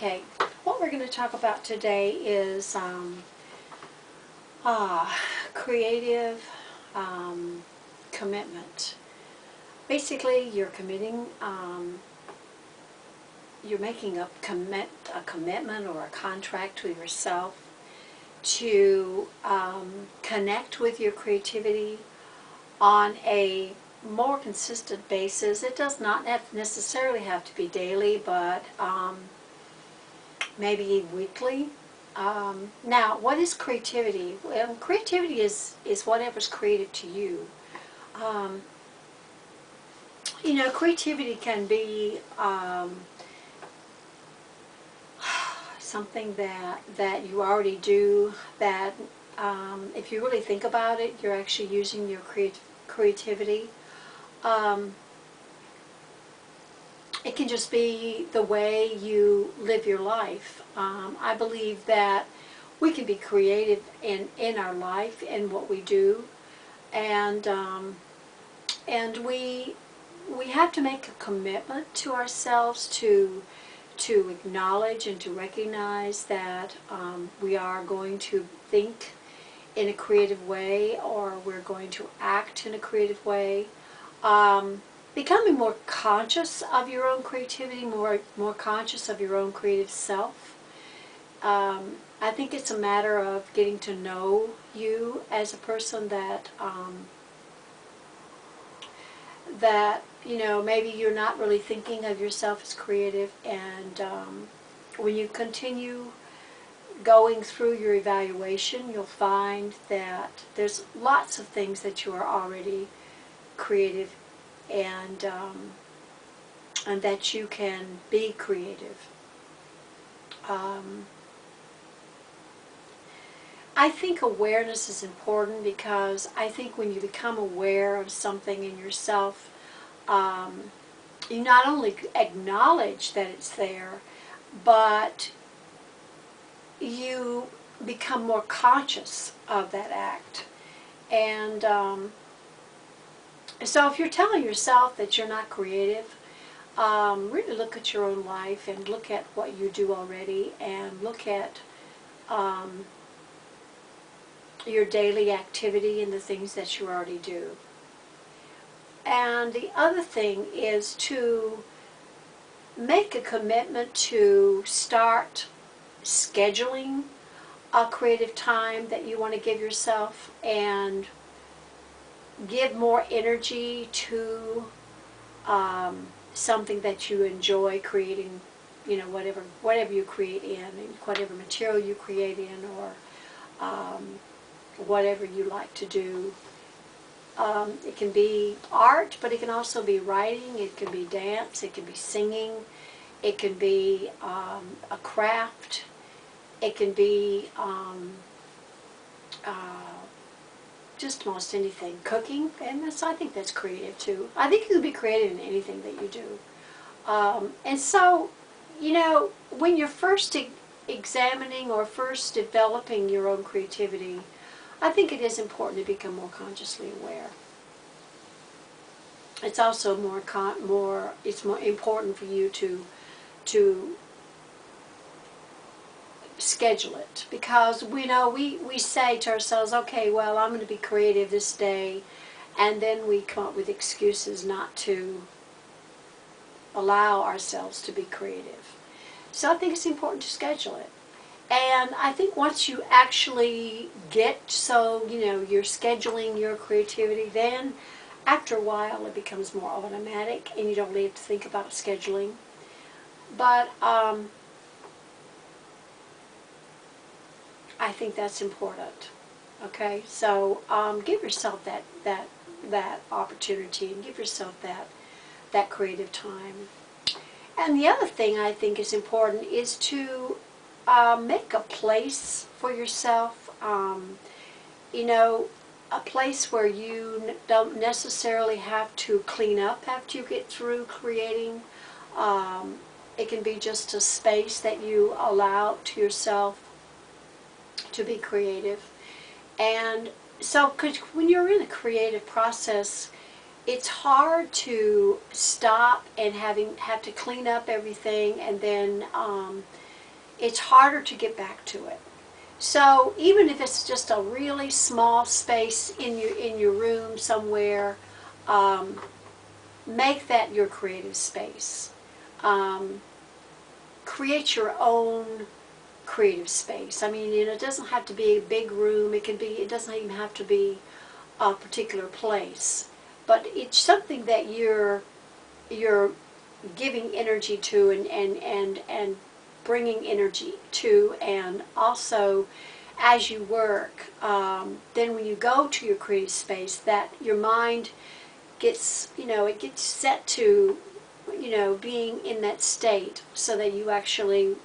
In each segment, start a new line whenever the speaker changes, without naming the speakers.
Okay, what we're going to talk about today is creative commitment. Basically, you're committing, you're making a commitment or a contract with yourself to connect with your creativity on a more consistent basis. It does not necessarily have to be daily, but maybe weekly. Now, what is creativity? Well, creativity is whatever's creative to you. You know, creativity can be something that you already do, that if you really think about it, you're actually using your creativity. It can just be the way you live your life. I believe that we can be creative in our life and what we do, and we have to make a commitment to ourselves to acknowledge and to recognize that we are going to think in a creative way, or we're going to act in a creative way. Becoming more conscious of your own creativity, more conscious of your own creative self. I think it's a matter of getting to know you as a person, that you know, maybe you're not really thinking of yourself as creative, and when you continue going through your evaluation, you'll find that there's lots of things that you are already creative, and that you can be creative. I think awareness is important, because I think when you become aware of something in yourself, you not only acknowledge that it's there, but you become more conscious of that act. And so if you're telling yourself that you're not creative, really look at your own life and look at what you do already, and look at your daily activity and the things that you already do. And the other thing is to make a commitment to start scheduling a creative time that you want to give yourself, and give more energy to something that you enjoy creating. You know, whatever you create in, and whatever material you create in, or whatever you like to do. It can be art, but it can also be writing, it can be dance, it can be singing, it can be a craft, it can be just most anything. Cooking, and I think that's creative too. I think you can be creative in anything that you do. And so, you know, when you're first examining or first developing your own creativity, I think it is important to become more consciously aware. It's also it's more important for you to schedule it, because we know we say to ourselves, okay, well, I'm going to be creative this day, and then we come up with excuses not to allow ourselves to be creative. So I think it's important to schedule it. And I think once you actually get, so, you know, you're scheduling your creativity, then after a while it becomes more automatic, and you don't really have to think about scheduling. But I think that's important. Okay, so give yourself that opportunity, and give yourself that creative time. And the other thing I think is important is to make a place for yourself, you know, a place where you don't necessarily have to clean up after you get through creating. It can be just a space that you allow to yourself to be creative. And so, because when you're in a creative process, it's hard to stop and have to clean up everything, and then it's harder to get back to it. So even if it's just a really small space in your room somewhere, make that your creative space. Create your own creative space. I mean, it doesn't have to be a big room. It doesn't even have to be a particular place. But it's something that you're giving energy to and bringing energy to, and also as you work, then when you go to your creative space, that your mind gets, it gets set to, being in that state, so that you actually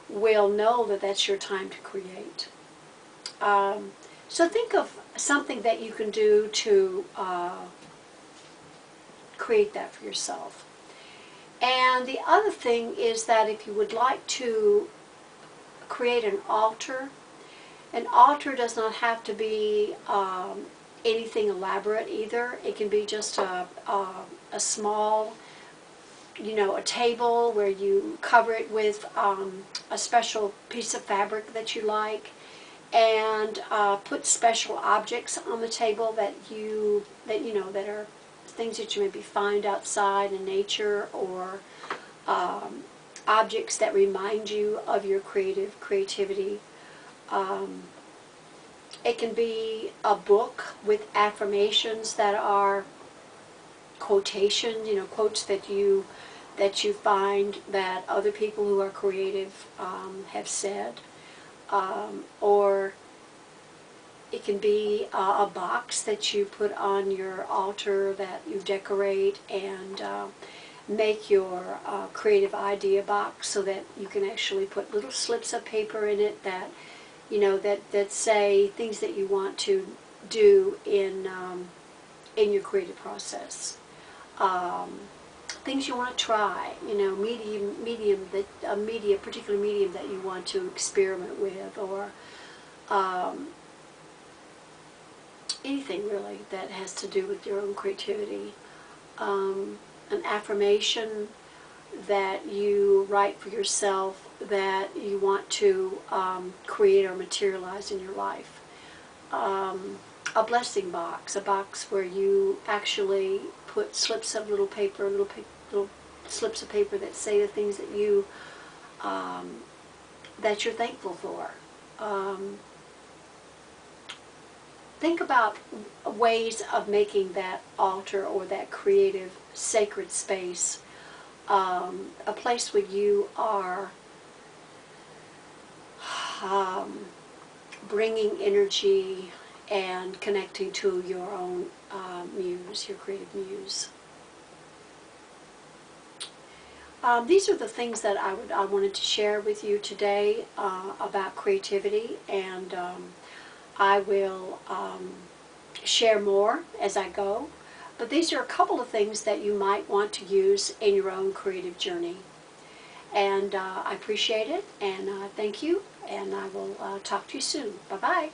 will know that that's your time to create. So think of something that you can do to create that for yourself. And the other thing is that if you would like to create an altar does not have to be anything elaborate either. It can be just a small, a table where you cover it with a special piece of fabric that you like, and put special objects on the table that are things that you maybe find outside in nature, or objects that remind you of your creativity. It can be a book with affirmations that are quotations, quotes that you find that other people who are creative have said. Or it can be a box that you put on your altar that you decorate, and make your creative idea box so that you can actually put little slips of paper in it that that say things that you want to do in your creative process. Things you want to try, particular medium that you want to experiment with, or anything really that has to do with your own creativity. An affirmation that you write for yourself that you want to create or materialize in your life. A blessing box, a box where you actually put slips of little paper, little slips of paper that say the things that that you're thankful for. Think about ways of making that altar or that creative sacred space a place where you are bringing energy and connecting to your own muse, your creative muse. These are the things that I wanted to share with you today about creativity, and I will share more as I go. But these are a couple of things that you might want to use in your own creative journey. And I appreciate it, and thank you, and I will talk to you soon. Bye-bye.